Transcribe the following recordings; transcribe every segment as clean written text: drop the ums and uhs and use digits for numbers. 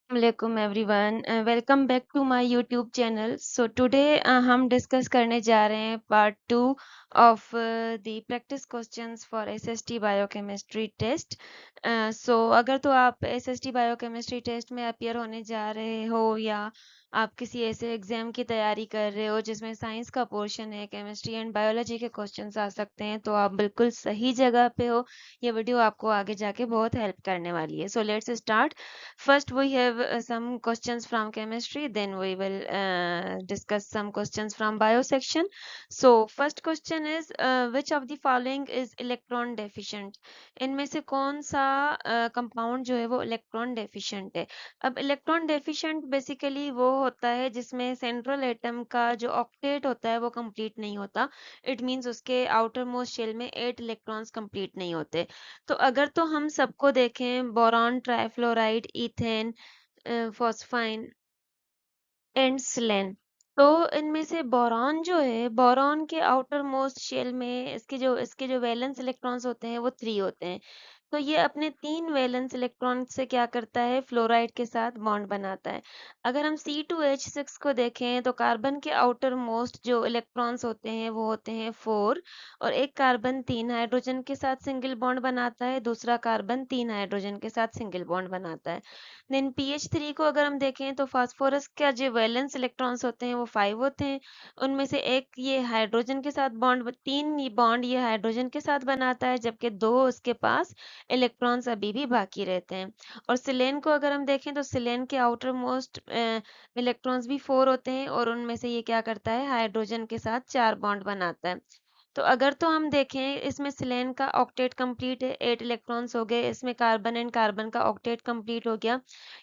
वालेकुम everyone, welcome back to my YouTube channel. So today हम discuss करने जा रहे हैं part 2 of the practice questions for SST biochemistry test. So अगर तो आप एसएसटी बायोकेमिस्ट्री टेस्ट में अपियर होने जा रहे हो या आप किसी ऐसे एग्जाम की तैयारी कर रहे हो जिसमें साइंस का पोर्शन है, केमिस्ट्री एंड बायोलॉजी के क्वेश्चंस आ सकते हैं, तो आप बिल्कुल सही जगह पे हो। ये वीडियो आपको आगे जाके बहुत हेल्प करने वाली है। So let's start. First, we have some questions from chemistry, then we will discuss some questions from bio section. So, first question is, which of the following is electron deficient? इनमें से कौन सा compound जो है वो electron deficient है? अब electron deficient basically वो होता है जिसमें सेंट्रल एटम का जो ऑक्टेट होता है वो कंप्लीट नहीं होता। इट मींस उसके आउटर मोस्ट शेल में 8 इलेक्ट्रॉन्स कंप्लीट नहीं होते। तो अगर तो हम सबको देखें, boron, trifluoride, ethane, phosphine and सेलेन, तो इनमें से बोरॉन जो है, बोरॉन के आउटर मोस्ट शेल में इसके जो वैलेंस इलेक्ट्रॉन्स होते हैं वो 3 होते हैं। तो ये अपने 3 वैलेंस इलेक्ट्रॉन से क्या करता है, फ्लोराइड के साथ बॉन्ड बनाता है। अगर हम C2H6 को देखें तो कार्बन के आउटर मोस्ट जो इलेक्ट्रॉन्स होते हैं वो होते हैं 4, और एक कार्बन 3 हाइड्रोजन के साथ सिंगल बॉन्ड बनाता है, दूसरा कार्बन 3 हाइड्रोजन के साथ सिंगल बॉन्ड बनाता है। देन पीएच3 को अगर हम देखें तो फास्फोरस का जो वैलेंस इलेक्ट्रॉन्स होते हैं वो 5 होते हैं। उनमें से एक ये हाइड्रोजन के साथ बॉन्ड, 3 ये बॉन्ड ये हाइड्रोजन के साथ बनाता है, जबकि 2 उसके पास इलेक्ट्रॉन्स अभी भी बाकी रहते हैं। और सिलेन को अगर हम देखें तो सिलेन के आउटर मोस्ट इलेक्ट्रॉन्स भी 4 होते हैं, और उनमें से ये क्या करता है, हाइड्रोजन के साथ 4 बॉन्ड बनाता है। तो अगर तो हम देखें, इसमें सिलेन का ऑक्टेट कंप्लीट है, 8 इलेक्ट्रॉन्स हो गए, इसमें कार्बन एंड कार्बन का ऑक्टेट कंप्लीट हो गया।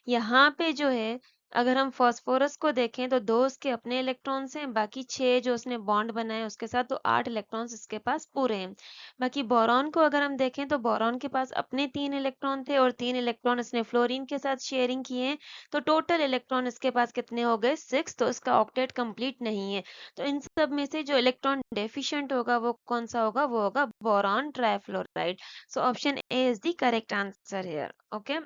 यहाँ पे जो है, अगर हम फास्फोरस को देखें तो 2 उसके अपने इलेक्ट्रॉन्स हैं, बाकी 6 जो उसने बॉन्ड बनाए उसके साथ, तो 8 इलेक्ट्रॉन्स इसके पास पूरे हैं। बाकी बोरॉन को अगर हम देखें तो बोरॉन के पास अपने 3 इलेक्ट्रॉन थे और 3 इलेक्ट्रॉन इसने फ्लोरीन के साथ शेयरिंग किए हैं, तो टोटल इलेक्ट्रॉन इसके पास कितने हो गए, 6। तो इसका ऑक्टेट कंप्लीट नहीं है। तो इन सब में से जो इलेक्ट्रॉन डेफिशिएंट होगा वो कौन सा होगा, वो होगा boron trifluoride. So option A is the correct answer here. Okay,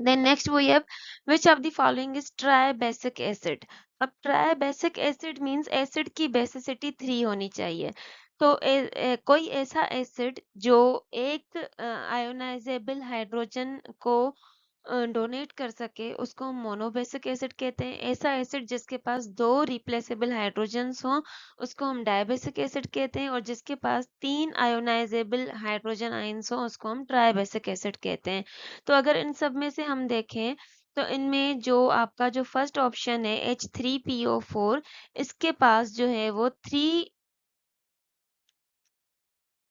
then next we have, which of the following is triabasic acid? अब triabasic acid means acid की basicity 3 होनी चाहिए। तो कोई ऐसा एसिड जो एक आयोनाइजेबल हाइड्रोजन को डोनेट कर सके उसको हम मोनोबेसिक एसिड कहते हैं। ऐसा एसिड जिसके पास 2 रिप्लेसेबल हाइड्रोजन्स हों उसको हम डायबेसिक एसिड कहते हैं, और जिसके पास 3 आयोनाइजेबल हाइड्रोजन आयंस हों उसको हम ट्राइबेसिक एसिड कहते हैं। तो अगर इन सब में से हम देखें तो इनमें जो आपका जो फर्स्ट ऑप्शन है H3PO4, इसके पास जो है वो 3।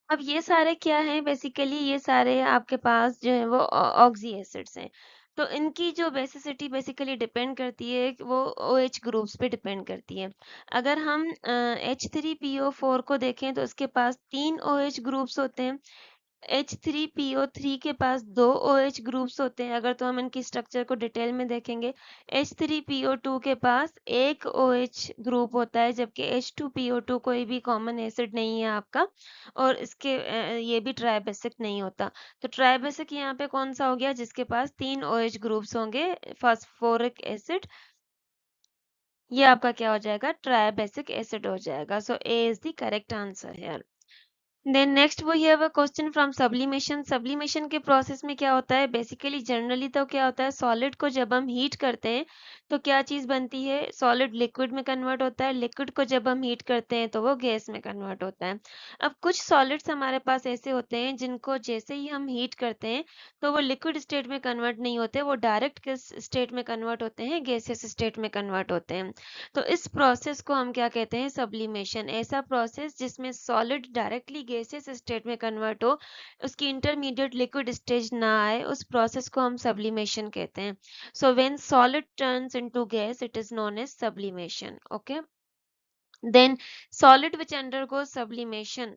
अब ये सारे क्या हैं, बेसिकली ये सारे आपके पास जो है वो ऑक्सी एसिड्स हैं। तो इनकी जो बेसिसिटी बेसिकली डिपेंड करती है कि वो OH ग्रुप्स पे डिपेंड करती है। अगर हम H3PO4 को देखें तो इसके पास 3 OH ग्रुप्स होते हैं। H3PO3 के पास 2 OH ग्रुप्स होते हैं। अगर तो हम इनकी स्ट्रक्चर को डिटेल में देखेंगे, H3PO2 के पास एक OH ग्रुप होता है, जबकि H2PO2 कोई भी कॉमन एसिड नहीं है आपका, और इसके ये भी ट्राइबेसिक नहीं होता। तो ट्राइबेसिक यहाँ पे कौन सा हो गया, जिसके पास 3 OH ग्रुप्स होंगे, फास्फोरिक एसिड, ये आपका क्या हो जाएगा, ट्राइबेसिक एसिड हो जाएगा। So A is the correct answer here. Then next वो ये है क्वेश्चन फ्रॉम सब्लिमेशन। सब्लिमेशन के प्रोसेस में क्या होता है, बेसिकली जनरली तो क्या होता है, सॉलिड को जब हम हीट करते हैं तो क्या चीज़ बनती है, सॉलिड लिक्विड में कन्वर्ट होता है। लिक्विड को जब हम हीट करते हैं तो वो गैस में कन्वर्ट होता है। अब कुछ सॉलिड्स हमारे पास ऐसे होते हैं जिनको जैसे ही हम हीट करते हैं तो वो लिक्विड स्टेट में कन्वर्ट नहीं होते, वो डायरेक्ट किस स्टेट में कन्वर्ट होते हैं, गैसियस स्टेट में कन्वर्ट होते हैं। तो इस प्रोसेस को हम क्या कहते हैं, सब्लिमेशन। ऐसा प्रोसेस जिसमें सॉलिड डायरेक्टली गैसियस स्टेट में कन्वर्ट हो, उसकी इंटरमीडिएट लिक्विड स्टेज ना आए, उस प्रोसेस को हम सब्लिमेशन कहते हैं। So when solid turns into gas it is known as sublimation. Okay, then solid which undergoes sublimation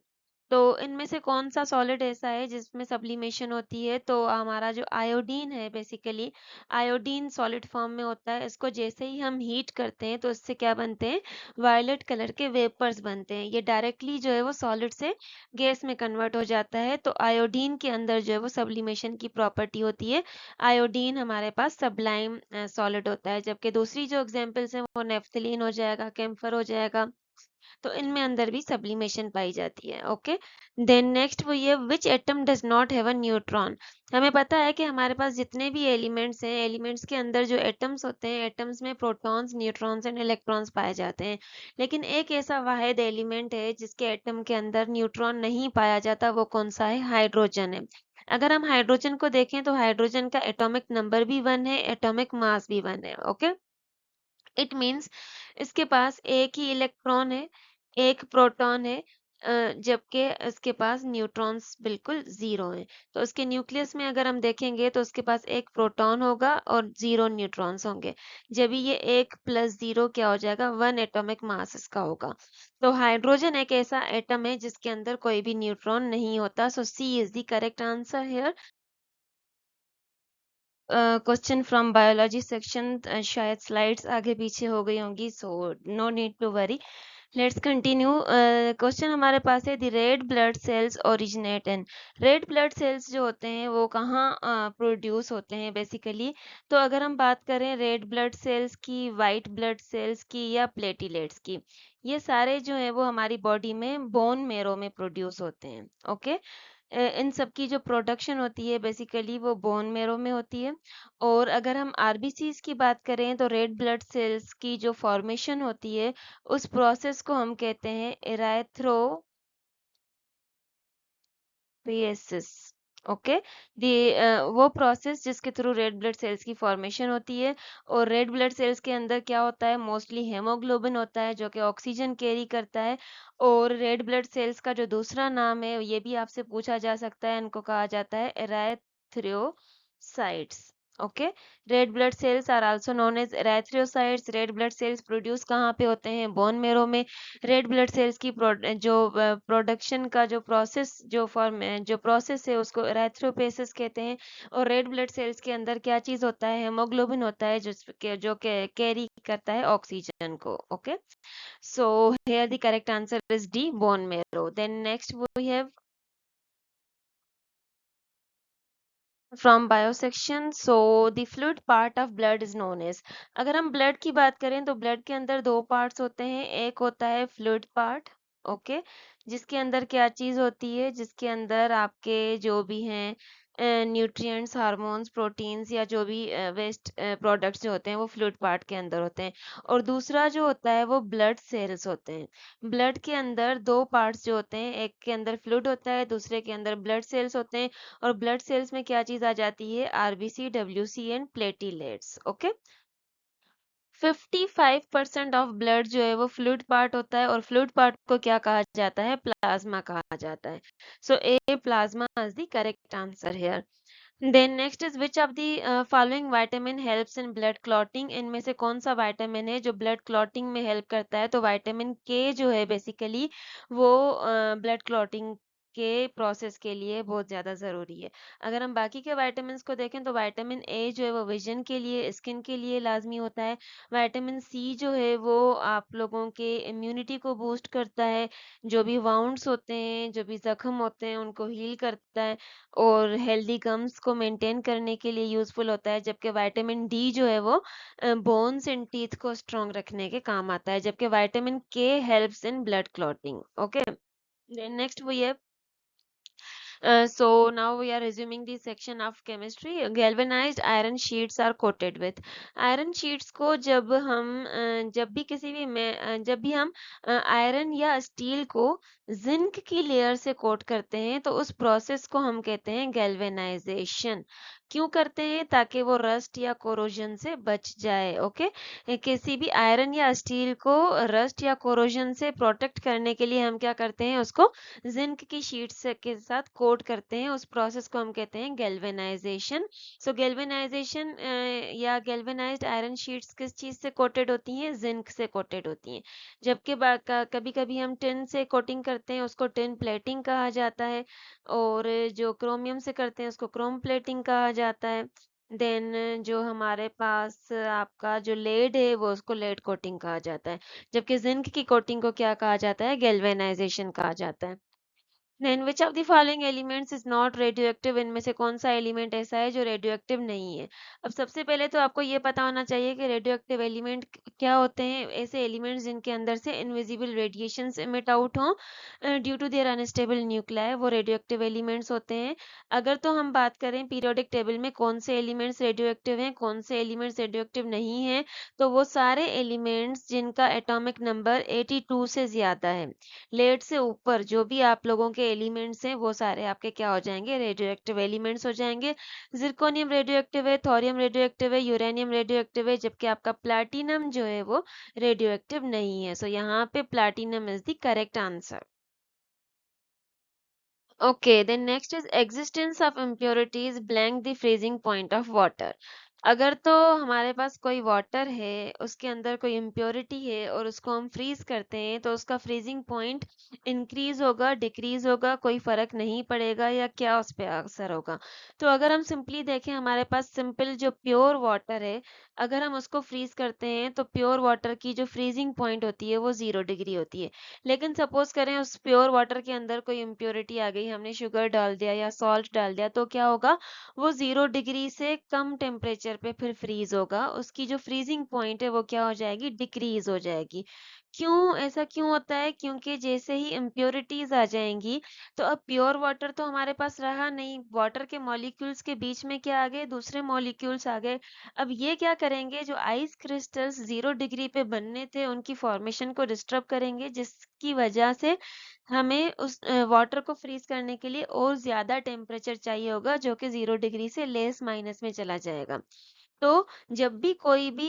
तो इनमें से कौन सा सॉलिड ऐसा है जिसमें सब्लिमेशन होती है? तो हमारा जो आयोडीन है, बेसिकली आयोडीन सॉलिड फॉर्म में होता है। इसको जैसे ही हम हीट करते हैं तो इससे क्या बनते हैं? वायलेट कलर के वेपर्स बनते हैं। ये डायरेक्टली जो है वो सॉलिड से गैस में कन्वर्ट हो जाता है। तो आयोडीन के अंदर जो है वो सब्लिमेशन की प्रॉपर्टी होती है। आयोडीन हमारे पास सब्लाइम सॉलिड होता है, जबकि दूसरी जो एग्जांपल्स हैं वो नेफ्थलीन हो जाएगा, कैम्फर हो जाएगा। तो इनमें अंदर भी सब्लिमेशन पाई जाती है। ओके, देन नेक्स्ट वो ये, which atom does not have a neutron. हमें पता है कि हमारे पास जितने भी एलिमेंट्स हैं, एलिमेंट्स के अंदर जो एटम्स होते हैं, एटम्स में प्रोटॉन्स, न्यूट्रॉन्स एंड इलेक्ट्रॉन्स पाए जाते हैं। लेकिन एक ऐसा वाहिद एलिमेंट है जिसके एटम के अंदर न्यूट्रॉन नहीं पाया जाता। वो कौन सा है? हाइड्रोजन है। अगर हम हाइड्रोजन को देखें तो हाइड्रोजन का एटॉमिक नंबर भी 1 है, एटॉमिक मास भी 1 है। ओके, इट मीन्स इसके पास एक ही इलेक्ट्रॉन है, एक प्रोटॉन है, जबकि इसके पास न्यूट्रॉन्स बिल्कुल जीरो हैं। तो उसके न्यूक्लियस में अगर हम देखेंगे तो उसके पास एक प्रोटॉन होगा और 0 न्यूट्रॉन्स होंगे। जब ये 1 प्लस 0 क्या हो जाएगा? 1 एटॉमिक मास इसका होगा। तो हाइड्रोजन एक ऐसा एटम है जिसके अंदर कोई भी न्यूट्रॉन नहीं होता। So C is the correct answer here. Question from biology section, शायद स्लाइड्स आगे पीछे हो गई होंगी, so no need to worry. Let's continue. Question हमारे पास है, the red blood cells originate in. Red blood cells जो होते हैं वो कहाँ प्रोड्यूस होते हैं बेसिकली? तो अगर हम बात करें रेड ब्लड सेल्स की, वाइट ब्लड सेल्स की या प्लेटिलेट्स की, ये सारे जो है वो हमारी बॉडी में बोन मेरो में प्रोड्यूस होते हैं। ओके, इन सब की जो प्रोडक्शन होती है बेसिकली वो बोन मेरो में होती है। और अगर हम आरबीसीज की बात करें तो रेड ब्लड सेल्स की जो फॉर्मेशन होती है उस प्रोसेस को हम कहते हैं एराथ्रोपोएसिस। ओके, वो प्रोसेस जिसके थ्रू रेड ब्लड सेल्स की फॉर्मेशन होती है। और रेड ब्लड सेल्स के अंदर क्या होता है? मोस्टली हेमोग्लोबिन होता है जो कि ऑक्सीजन कैरी करता है। और रेड ब्लड सेल्स का जो दूसरा नाम है, ये भी आपसे पूछा जा सकता है, इनको कहा जाता है erythrocytes. Okay, red blood cells are also known as erythrocytes. Red blood cells produce कहाँ पे होते हैं? बोन मेरो में। रेड ब्लड सेल्स की जो प्रोडक्शन का जो प्रोसेस है उसको एराथ्रोपेसिस कहते हैं। और रेड ब्लड सेल्स के अंदर क्या चीज होता है? हेमोग्लोबिन होता है जो कैरी करता है ऑक्सीजन को। Okay, so here the correct answer is D, bone marrow. Then next we have from bio section, so the fluid part of blood is known as. अगर हम ब्लड की बात करें तो ब्लड के अंदर दो पार्ट्स होते हैं। एक होता है फ्लूइड पार्ट, ओके, जिसके अंदर क्या चीज होती है? जिसके अंदर आपके जो भी हैं न्यूट्रिएंट्स, हार्मोन्स, प्रोटीन्स या जो भी वेस्ट प्रोडक्ट्स जो होते हैं वो फ्लूइड पार्ट के अंदर होते हैं। और दूसरा जो होता है वो ब्लड सेल्स होते हैं। ब्लड के अंदर दो पार्ट्स जो होते हैं, एक के अंदर फ्लूइड होता है, दूसरे के अंदर ब्लड सेल्स होते हैं। और ब्लड सेल्स में क्या चीज आ जाती है? RBC, WC and platelets. Okay, 55% of blood जो है वो फ्लूइड पार्ट होता है। और फ्लूइड पार्ट को क्या कहा जाता है? प्लाज्मा कहा जाता है। So A plasma is the correct answer here. Then next is, which of the following vitamin helps in blood clotting. इनमें से कौन सा विटामिन है जो ब्लड क्लॉटिंग में हेल्प करता है? तो विटामिन के जो है बेसिकली वो ब्लड क्लॉटिंग के प्रोसेस के लिए बहुत ज़्यादा ज़रूरी है। अगर हम बाकी के विटामिन्स को देखें तो विटामिन ए जो है वो विजन के लिए, स्किन के लिए लाजमी होता है। विटामिन सी जो है वो आप लोगों के इम्यूनिटी को बूस्ट करता है। जो भी वाउंड्स होते हैं, जो भी जख्म होते हैं उनको हील करता है। और हेल्दी गम्स को मेंटेन करने के लिए यूजफुल होता है। जबकि विटामिन डी जो है वो बोन्स एंड टीथ को स्ट्रॉन्ग रखने के काम आता है। जबकि vitamin K helps in blood clotting. Okay, then next वो ये, so now we are resuming the section of chemistry. Galvanized iron sheets are coated with. Iron sheets को जब भी हम आयरन या स्टील को जिंक की लेयर से कोट करते हैं तो उस प्रोसेस को हम कहते हैं गैल्वेनाइजेशन। क्यों करते हैं? ताकि वो रस्ट या कोरोजन से बच जाए। ओके, किसी भी आयरन या स्टील को रस्ट या कोरोजन से प्रोटेक्ट करने के लिए हम क्या करते हैं? उसको जिंक की शीट से के साथ कोट करते हैं। उस प्रोसेस को हम कहते हैं गैल्वेनाइजेशन। सो गैल्वेनाइजेशन या गैल्वेनाइज्ड आयरन शीट्स किस चीज से कोटेड होती हैं? जिंक से कोटेड होती हैं। जबकि कभी कभी हम टिन से कोटिंग करते हैं, उसको टिन प्लेटिंग कहा जाता है। और जो क्रोमियम से करते हैं उसको क्रोम प्लेटिंग कहा जाता है। देन जो हमारे पास आपका जो लेड है वो उसको लेड कोटिंग कहा जाता है। जबकि जिंक की कोटिंग को क्या कहा जाता है? गैल्वेनाइजेशन कहा जाता है। Then which of the following elements is not radioactive? इनमें से कौन सा एलिमेंट ऐसा है जो रेडियोएक्टिव नहीं है? अब सबसे पहले तो आपको ये पता होना चाहिए कि रेडियोएक्टिव एलिमेंट क्या होते हैं। ऐसे एलिमेंट्स जिनके अंदर से इनविजिबल रेडिएशंस इमिट आउट हों due to their unstable nuclei, वो रेडियोएक्टिव एलिमेंट्स होते हैं। अगर तो हम बात करें पीरियोडिक टेबल में कौन से एलिमेंट्स रेडियोएक्टिव हैं, कौन से एलिमेंट्स रेडियोएक्टिव नहीं हैं, तो वो सारे एलिमेंट्स जिनका एटॉमिक नंबर 82 से ज्यादा है, लेड से ऊपर जो भी आप लोगों के एलिमेंट्स हैं वो सारे आपके क्या हो जाएंगे? रेडियो एक्टिव एलिमेंट्स हो जाएंगे। जिरकोनियम रेडियो एक्टिव है, थोरियम रेडियो एक्टिव है, यूरेनियम रेडियो एक्टिव है, जबकि आपका प्लैटिनम जो है वो रेडियो एक्टिव नहीं है। सो यहाँ पे platinum is the correct answer. Okay, then next is existence of impurities blank the freezing point of water. अगर तो हमारे पास कोई वाटर है, उसके अंदर कोई इम्प्योरिटी है और उसको हम फ्रीज करते हैं तो उसका फ्रीजिंग पॉइंट इंक्रीज होगा, डिक्रीज होगा, कोई फर्क नहीं पड़ेगा, या क्या उस पर असर होगा? तो अगर हम सिंपली देखें, हमारे पास सिंपल जो प्योर वाटर है, अगर हम उसको फ्रीज करते हैं तो प्योर वाटर की जो फ्रीजिंग पॉइंट होती है वो 0 डिग्री होती है। लेकिन सपोज करें उस प्योर वाटर के अंदर कोई इम्प्योरिटी आ गई, हमने शुगर डाल दिया या सॉल्ट डाल दिया, तो क्या होगा? वो 0 डिग्री से कम टेम्परेचर पे फिर फ्रीज होगा। उसकी जो फ्रीजिंग पॉइंट है वो क्या हो जाएगी? डिक्रीज हो जाएगी। क्यों? ऐसा क्यों होता है? क्योंकि जैसे ही इम्प्योरिटीज आ जाएंगी तो अब प्योर वाटर तो हमारे पास रहा नहीं, वाटर के मॉलिक्यूल्स के बीच में क्या आ गए? दूसरे मॉलिक्यूल्स आ गए। अब ये क्या करेंगे? जो आइस क्रिस्टल्स 0 डिग्री पे बनने थे उनकी फॉर्मेशन को डिस्टर्ब करेंगे, जिसकी वजह से हमें उस वाटर को फ्रीज करने के लिए और ज्यादा टेम्परेचर चाहिए होगा, जो कि 0 डिग्री से लेस माइनस में चला जाएगा। तो जब भी कोई भी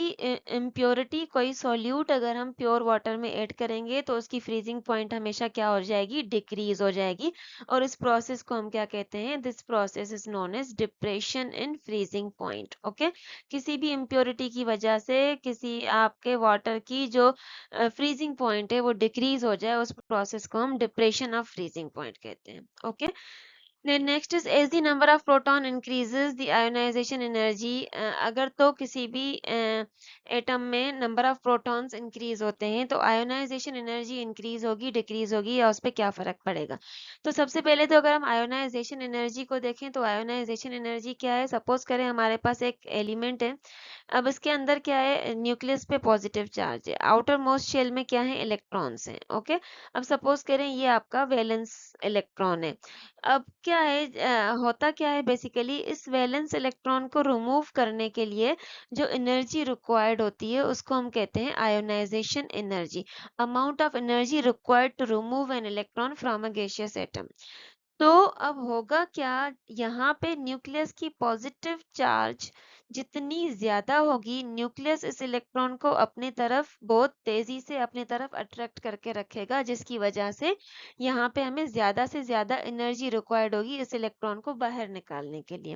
इम्प्योरिटी, कोई सॉल्यूट अगर हम प्योर वाटर में ऐड करेंगे तो उसकी फ्रीजिंग पॉइंट हमेशा क्या हो जाएगी? डिक्रीज हो जाएगी। और इस प्रोसेस को हम क्या कहते हैं? This process is known as depression in freezing point. Okay, किसी भी इम्प्योरिटी की वजह से किसी आपके वाटर की जो फ्रीजिंग पॉइंट है वो डिक्रीज हो जाए, उस प्रोसेस को हम डिप्रेशन ऑफ फ्रीजिंग पॉइंट कहते हैं। Okay, then next is as the number of proton increases the ionization energy। अगर तो किसी भी एटम में नंबर ऑफ प्रोटॉन्स इंक्रीज होते हैं तो आयोनाइजेशन एनर्जी इंक्रीज होगी, डिक्रीज होगी, या उस पर क्या फर्क पड़ेगा? तो सबसे पहले तो अगर हम आयोनाइजेशन एनर्जी को देखें तो आयोनाइजेशन एनर्जी क्या है? सपोज करें हमारे पास एक एलिमेंट है, अब इसके अंदर क्या है? न्यूक्लियस पे पॉजिटिव चार्ज है, आउटर मोस्ट शेल में क्या है? इलेक्ट्रॉन्स हैं। ओके, अब सपोज करें ये आपका वैलेंस इलेक्ट्रॉन है। अब क्या है? होता क्या है बेसिकली? इस वैलेंस इलेक्ट्रॉन को रिमूव करने के लिए जो एनर्जी रिक्वायर्ड होती है उसको हम कहते हैं ionization energy. Amount of energy required to remove an electron from a gaseous atom. तो अब होगा क्या? यहाँ पे न्यूक्लियस की पॉजिटिव चार्ज जितनी ज्यादा होगी, न्यूक्लियस इस इलेक्ट्रॉन को अपने तरफ बहुत तेजी से अपने तरफ अट्रैक्ट करके रखेगा, जिसकी वजह से यहाँ पे हमें ज्यादा से ज्यादा एनर्जी रिक्वायर्ड होगी इस इलेक्ट्रॉन को बाहर निकालने के लिए।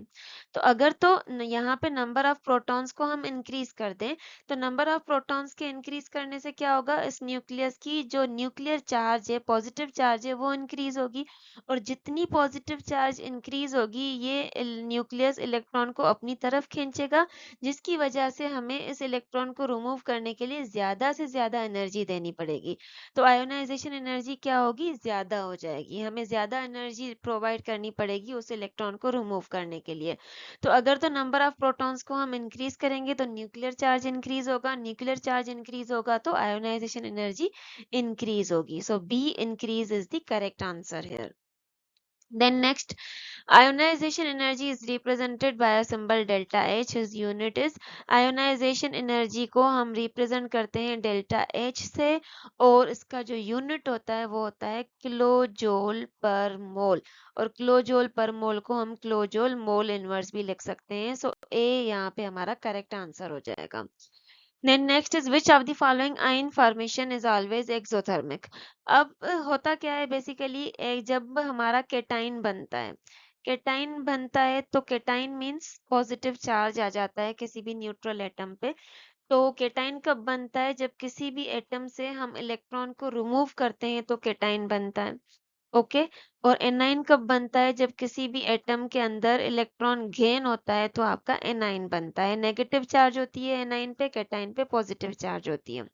तो अगर तो यहाँ पे नंबर ऑफ प्रोटॉन्स को हम इंक्रीज कर दें तो नंबर ऑफ प्रोटॉन्स के इंक्रीज करने से क्या होगा? इस न्यूक्लियस की जो न्यूक्लियर चार्ज है, पॉजिटिव चार्ज है, वो इंक्रीज होगी। और जितनी पॉजिटिव चार्ज इंक्रीज होगी ये न्यूक्लियस इलेक्ट्रॉन को अपनी तरफ खींचेगा, जिसकी वजह से हमें इस इलेक्ट्रॉन को रिमूव करने के लिए ज्यादा से ज्यादा एनर्जी देनी पड़ेगी। तो आयोनाइजेशन एनर्जी क्या होगी? ज्यादा हो जाएगी, हमें ज्यादा एनर्जी प्रोवाइड करनी पड़ेगी उस इलेक्ट्रॉन को रिमूव करने के लिए। तो अगर तो नंबर ऑफ प्रोटॉन्स को हम इंक्रीज करेंगे तो न्यूक्लियर चार्ज इंक्रीज होगा, न्यूक्लियर चार्ज इंक्रीज होगा तो आयोनाइजेशन एनर्जी इंक्रीज होगी। So B increase is the correct answer here. Then next, ionization energy is represented by a symbol delta H. His unit is, ionization energy को हम represent करते हैं delta H से, और इसका जो unit होता है वो होता है किलो जोल पर मोल, और किलो जोल पर मोल को हम किलो जोल मोल इनवर्स भी लिख सकते हैं. सो A यहाँ पे हमारा करेक्ट आंसर हो जाएगा. Then next is, which of the following ion formation is always exothermic? अब होता क्या है बेसिकली, जब हमारा केटाइन बनता है, केटाइन बनता है तो केटाइन मीन्स पॉजिटिव चार्ज आ जाता है किसी भी न्यूट्रल एटम पे. तो केटाइन कब बनता है? जब किसी भी एटम से हम इलेक्ट्रॉन को रिमूव करते हैं तो केटाइन बनता है. ओके. और एनाइन कब बनता है? जब किसी भी एटम के अंदर इलेक्ट्रॉन गेन होता है तो आपका एनाइन बनता है. नेगेटिव चार्ज होती है एनाइन पे, केटाइन पे पॉजिटिव चार्ज होती है.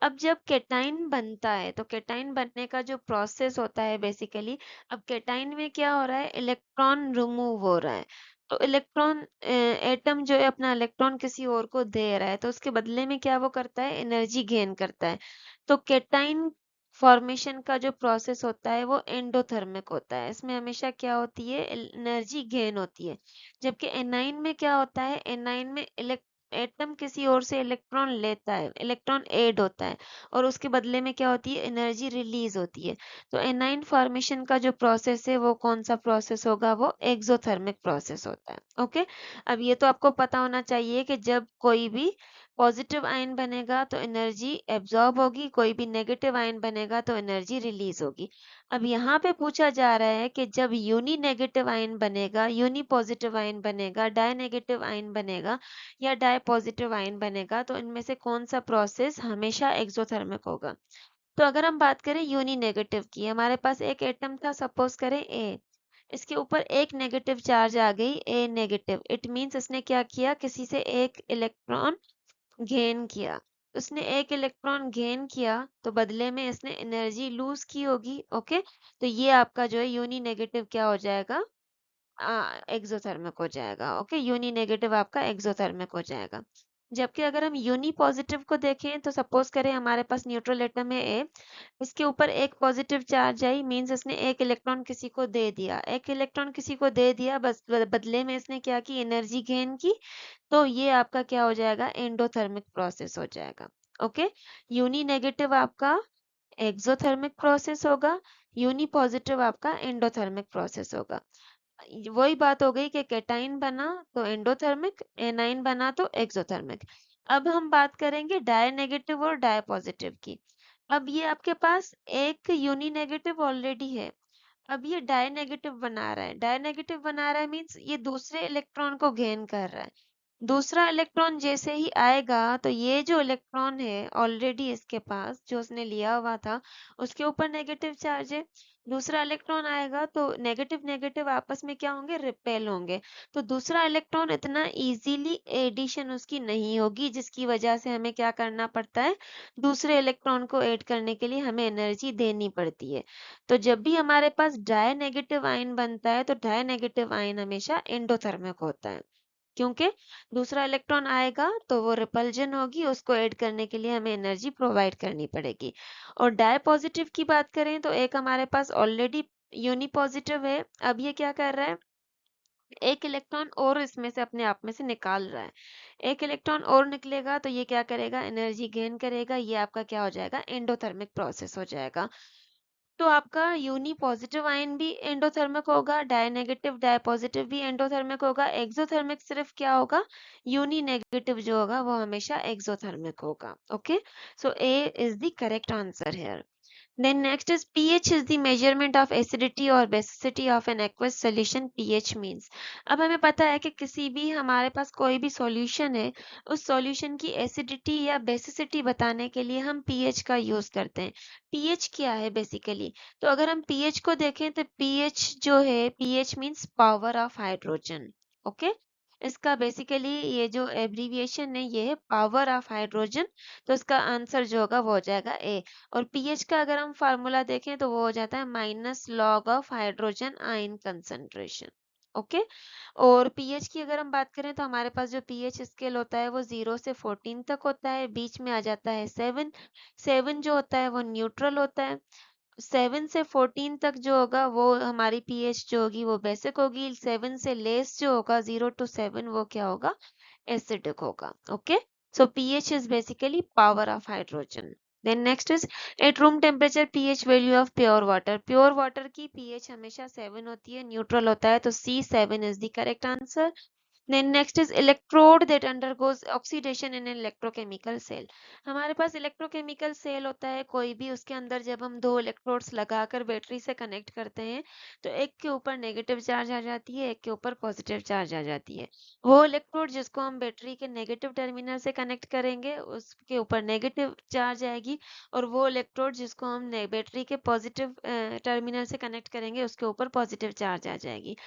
अब जब केटाइन बनता है तो केटाइन बनने का जो प्रोसेस होता है बेसिकली, अब केटाइन में क्या हो रहा है? इलेक्ट्रॉन रिमूव हो रहा है. तो इलेक्ट्रॉन, एटम जो है अपना इलेक्ट्रॉन किसी और को दे रहा है, तो उसके बदले में क्या वो करता है? एनर्जी गेन करता है. तो केटाइन फॉर्मेशन का जो प्रोसेस होता है वो एंडोथर्मिक होता है. इसमें हमेशा क्या होती है? एनर्जी गेन होती है. जबकि एनाइन में क्या होता है? एनाइन में एटम किसी और से इलेक्ट्रॉन लेता है, इलेक्ट्रॉन ऐड होता है, और उसके बदले में क्या होती है? एनर्जी रिलीज होती है. तो एनाइन फॉर्मेशन का जो प्रोसेस है वो कौन सा प्रोसेस होगा? वो एक्सोथर्मिक प्रोसेस होता है. ओके. अब ये तो आपको पता होना चाहिए कि जब कोई भी पॉजिटिव आयन बनेगा तो एनर्जी एब्जॉर्ब होगी, कोई भी नेगेटिव आयन बनेगा तो एनर्जी रिलीज होगी. अब यहाँ पे पूछा जा रहा है कि जब यूनी नेगेटिव आयन बनेगा, यूनी पॉजिटिव आयन बनेगा, डाई नेगेटिव आयन बनेगा या डाई पॉजिटिव आयन बनेगा, तो इनमें से कौन सा प्रोसेस हमेशा एक्सोथर्मिक होगा? तो अगर हम बात करें यूनी नेगेटिव की, हमारे पास एक एटम था, सपोज करें ए, इसके ऊपर एक नेगेटिव चार्ज आ गई, ए नेगेटिव. इट मीन्स इसने क्या किया? किसी से एक इलेक्ट्रॉन गेन किया. उसने एक इलेक्ट्रॉन गेन किया तो बदले में इसने एनर्जी लूज की होगी. ओके. तो ये आपका जो है यूनी नेगेटिव क्या हो जाएगा? एक्सोथर्मिक हो जाएगा. ओके. यूनी नेगेटिव आपका एक्सोथर्मिक हो जाएगा. जबकि अगर हम यूनी पॉजिटिव को देखें तो सपोज करें हमारे पास न्यूट्रल एटम है ए, इसके ऊपर एक पॉजिटिव चार्ज आई, मींस इसने एक इलेक्ट्रॉन किसी को दे दिया, एक इलेक्ट्रॉन किसी को दे दिया, बस बदले में इसने क्या की? एनर्जी गेन की. तो ये आपका क्या हो जाएगा? एंडोथर्मिक प्रोसेस हो जाएगा. ओके. यूनी नेगेटिव आपका एक्सोथर्मिक प्रोसेस होगा, यूनी पॉजिटिव आपका एंडोथर्मिक प्रोसेस होगा. वही बात हो गई कि केटाइन बना तो एंडोथर्मिक, एनाइन बना तो एक्सोथर्मिक. अब हम बात करेंगे डाई नेगेटिव और डाई पॉजिटिव की. अब ये आपके पास एक यूनी नेगेटिव ऑलरेडी है, अब ये डाई नेगेटिव बना रहा है. डाई नेगेटिव बना रहा है मीन्स ये दूसरे इलेक्ट्रॉन को गेन कर रहा है. दूसरा इलेक्ट्रॉन जैसे ही आएगा तो ये जो इलेक्ट्रॉन है ऑलरेडी इसके पास जो उसने लिया हुआ था, उसके ऊपर नेगेटिव चार्ज है. दूसरा इलेक्ट्रॉन आएगा तो नेगेटिव नेगेटिव आपस में क्या होंगे? रिपेल होंगे. तो दूसरा इलेक्ट्रॉन इतना इजीली एडिशन उसकी नहीं होगी, जिसकी वजह से हमें क्या करना पड़ता है? दूसरे इलेक्ट्रॉन को ऐड करने के लिए हमें एनर्जी देनी पड़ती है. तो जब भी हमारे पास डाई नेगेटिव आयन बनता है तो डाई नेगेटिव आयन हमेशा एंडोथर्मिक होता है, क्योंकि दूसरा इलेक्ट्रॉन आएगा तो वो रिपल्जन होगी, उसको ऐड करने के लिए हमें एनर्जी प्रोवाइड करनी पड़ेगी. और डाई पॉजिटिव की बात करें तो एक हमारे पास ऑलरेडी यूनी पॉजिटिव है, अब ये क्या कर रहा है? एक इलेक्ट्रॉन और इसमें से अपने आप में से निकाल रहा है. एक इलेक्ट्रॉन और निकलेगा तो ये क्या करेगा? एनर्जी गेन करेगा. ये आपका क्या हो जाएगा? एंडोथर्मिक प्रोसेस हो जाएगा. तो आपका यूनी पॉजिटिव आयन भी एंडोथर्मिक होगा, डाई नेगेटिव डाई पॉजिटिव भी एंडोथर्मिक होगा. एक्सोथर्मिक सिर्फ क्या होगा? यूनी नेगेटिव जो होगा वो हमेशा एक्सोथर्मिक होगा. Okay. So A is the correct answer here. Then next is pH is the measurement of acidity or basicity of an aqueous solution. pH means, अब हमें पता है कि किसी भी हमारे पास कोई भी सॉल्यूशन है, उस सॉल्यूशन की एसिडिटी या बेसिसिटी बताने के लिए हम pH का यूज करते हैं. pH क्या है बेसिकली? तो अगर हम pH को देखें तो pH जो है, pH means power of hydrogen. Okay. इसका बेसिकली ये जो एब्रीविएशन है ये है पावर ऑफ हाइड्रोजन. तो इसका आंसर जो होगा वो हो जाएगा ए. और पीएच का अगर हम फार्मूला देखें तो वो हो जाता है minus log of hydrogen ion concentration. Okay. और पीएच की अगर हम बात करें तो हमारे पास जो पीएच स्केल होता है वो 0 से 14 तक होता है, बीच में आ जाता है 7. 7 जो होता है वो न्यूट्रल होता है. 7 से 14 तक जो होगा वो हमारी पीएच जो होगी वो बेसिक होगी। 7 से लेस जो होगा 0 to 7 वो क्या होगा, एसिडिक होगा। Okay, so pH is basically power of hydrogen. Then next is at room temperature pH value of pure water. Pure water की pH हमेशा 7 होती है, neutral होता है, तो C7 is the correct answer. Then next is electrode that undergoes oxidation in an electrochemical cell. हमारे पास electrochemical cell होता है कोई भी, उसके अंदर जब हम दो electrodes लगाकर बैटरी से कनेक्ट करते हैं तो एक के ऊपर नेगेटिव चार्ज आ जाती है, एक के ऊपर पॉजिटिव चार्ज आ जाती है। वो इलेक्ट्रोड जिसको हम बैटरी के नेगेटिव टर्मिनल से कनेक्ट करेंगे उसके ऊपर नेगेटिव चार्ज आएगी, और वो इलेक्ट्रोड जिसको हम बैटरी के पॉजिटिव टर्मिनल से कनेक्ट करेंगे उसके ऊपर पॉजिटिव चार्ज आ जाएगी।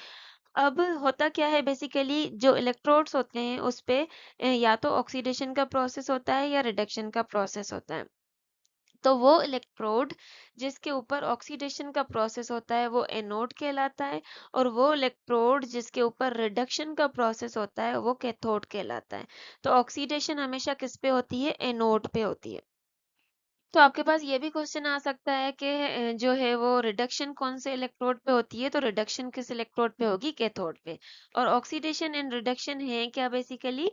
अब होता क्या है, बेसिकली जो इलेक्ट्रोड्स होते हैं उस पे या तो ऑक्सीडेशन का प्रोसेस होता है या रिडक्शन का प्रोसेस होता है। तो वो इलेक्ट्रोड जिसके ऊपर ऑक्सीडेशन का प्रोसेस होता है वो एनोड कहलाता है, और वो इलेक्ट्रोड जिसके ऊपर रिडक्शन का प्रोसेस होता है वो कैथोड कहलाता है। तो ऑक्सीडेशन हमेशा किस पे होती है, एनोड पे होती है। तो आपके पास ये भी क्वेश्चन आ सकता है कि जो है वो रिडक्शन कौन से इलेक्ट्रोड पे होती है, तो रिडक्शन किस इलेक्ट्रोड पे होगी, कैथोड पे। और ऑक्सीडेशन एंड रिडक्शन है क्या, बेसिकली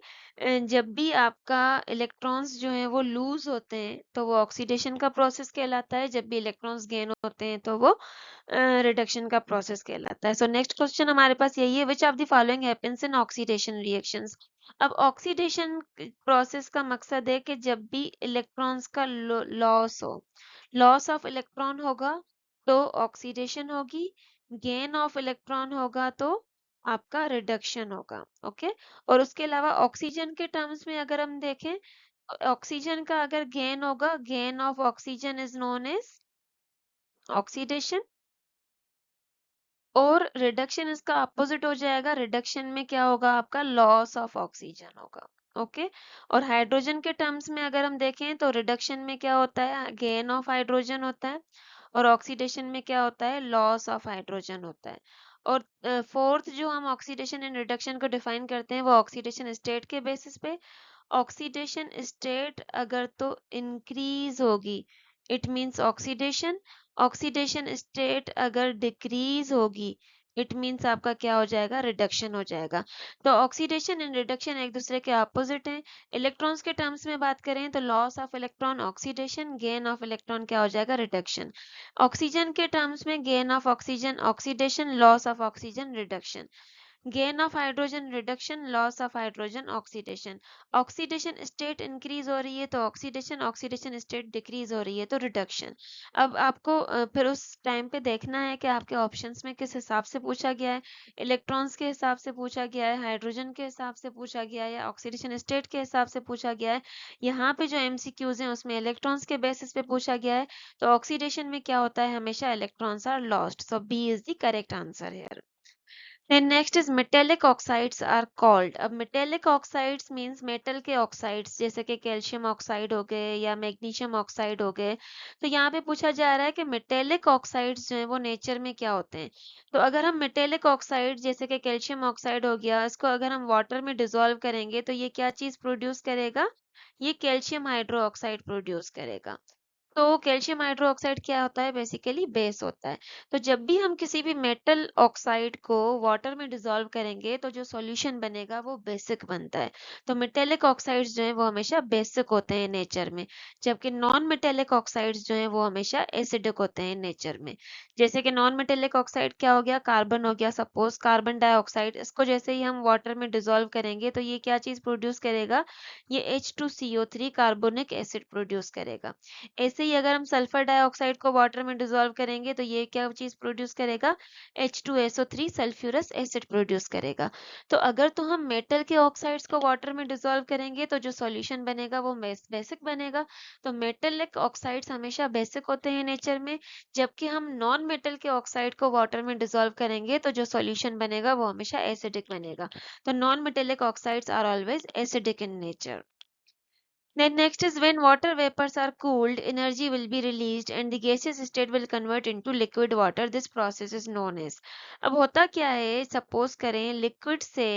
जब भी आपका इलेक्ट्रॉन्स जो है वो लूज होते हैं तो वो ऑक्सीडेशन का प्रोसेस कहलाता है, जब भी इलेक्ट्रॉन्स गेन होते हैं तो वो रिडक्शन का प्रोसेस कहलाता है। सो नेक्स्ट क्वेश्चन हमारे पास यही है, विच of the following happens in oxidation reactions. अब ऑक्सीडेशन प्रोसेस का मकसद है कि जब भी इलेक्ट्रॉन्स का लॉस हो, लॉस ऑफ इलेक्ट्रॉन होगा तो ऑक्सीडेशन होगी, गेन ऑफ इलेक्ट्रॉन होगा तो आपका रिडक्शन होगा। ओके, और उसके अलावा ऑक्सीजन के टर्म्स में अगर हम देखें, ऑक्सीजन का अगर गेन होगा, gain of oxygen is known as oxidation, और रिडक्शन इसका अपोजिट हो जाएगा, रिडक्शन में क्या होगा, आपका लॉस ऑफ ऑक्सीजन होगा। ओके, और हाइड्रोजन के टर्म्स में अगर हम देखें तो रिडक्शन में क्या होता है, गेन ऑफ हाइड्रोजन होता है, और ऑक्सीडेशन में क्या होता है, लॉस ऑफ हाइड्रोजन होता है। और फोर्थ जो हम ऑक्सीडेशन एंड रिडक्शन को डिफाइन करते हैं वो ऑक्सीडेशन स्टेट के बेसिस पे। ऑक्सीडेशन स्टेट अगर तो इंक्रीज होगी it means oxidation, oxidation state अगर डिक्रीज होगी इट मींस आपका क्या हो जाएगा, रिडक्शन हो जाएगा। तो ऑक्सीडेशन एंड रिडक्शन एक दूसरे के अपोजिट हैं। इलेक्ट्रॉन्स के टर्म्स में बात करें तो loss of electron oxidation, gain of electron क्या हो जाएगा, रिडक्शन। ऑक्सीजन के टर्म्स में gain of oxygen oxidation, loss of oxygen reduction. Gain of hydrogen reduction, loss of hydrogen oxidation. Oxidation state increase हो रही है तो ऑक्सीडेशन, ऑक्सीडेशन स्टेट डिक्रीज हो रही है तो रिडक्शन। अब आपको फिर उस टाइम पे देखना है कि आपके ऑप्शंस में किस हिसाब से पूछा गया है, इलेक्ट्रॉन्स के हिसाब से पूछा गया है, हाइड्रोजन के हिसाब से पूछा गया है, या ऑक्सीडेशन स्टेट के हिसाब से पूछा गया है। यहाँ पे जो एमसीक्यूज हैं उसमें इलेक्ट्रॉन्स के बेसिस पे पूछा गया है, तो ऑक्सीडेशन में क्या होता है, हमेशा electrons are lost, so B is the correct answer here. Then next is metallic oxides are called. अब metallic oxides means metal के oxides जैसे कि कैल्शियम ऑक्साइड हो गए या मैग्नीशियम ऑक्साइड हो गए। तो यहाँ पे पूछा जा रहा है कि metallic oxides जो है वो नेचर में क्या होते हैं। तो अगर हम metallic oxide जैसे कि कैल्शियम ऑक्साइड हो गया, इसको अगर हम वाटर में डिजोल्व करेंगे तो ये क्या चीज प्रोड्यूस करेगा, ये कैल्शियम हाइड्रो ऑक्साइड प्रोड्यूस करेगा। तो कैल्शियम हाइड्रोक्साइड क्या होता है, बेसिकली बेस होता है। तो जब भी हम किसी भी मेटल ऑक्साइड को वाटर में डिसॉल्व करेंगे तो जो सॉल्यूशन बनेगा वो बेसिक बनता है। तो मेटेलिक ऑक्साइड्स जो है वो हमेशा बेसिक होते हैं नेचर में, जबकि नॉन मेटेलिक ऑक्साइड्स जो है वो हमेशा एसिडिक होते हैं नेचर में। जैसे कि नॉन मेटेलिक ऑक्साइड क्या हो गया, कार्बन हो गया, सपोज कार्बन डाइऑक्साइड, इसको जैसे ही हम वाटर में डिसॉल्व करेंगे तो ये क्या चीज प्रोड्यूस करेगा, ये H2CO3 कार्बोनिक एसिड प्रोड्यूस करेगा। ऐसे ही अगर हम सल्फर डाइऑक्साइड को वाटर में डिसॉल्व करेंगे तो ये क्या चीज प्रोड्यूस करेगा, H2SO3 सल्फ्यूरस एसिड प्रोड्यूस करेगा। तो अगर तो हम मेटल के ऑक्साइड्स को वाटर में डिसॉल्व करेंगे तो जो सॉल्यूशन बनेगा वो बेसिक बनेगा। तो मेटलिक ऑक्साइड्स हमेशा बेसिक होते हैं नेचर में, जबकि हम नॉन मेटल के ऑक्साइड को वाटर में डिसॉल्व करेंगे तो जो सॉल्यूशन बनेगा वो हमेशा एसिडिक बनेगा। तो non metallic oxides are always acidic in nature. Then next is when water vapors are cooled, energy will be released and the gaseous state will convert into liquid water. This process is known as. अब होता क्या है, suppose करें liquid से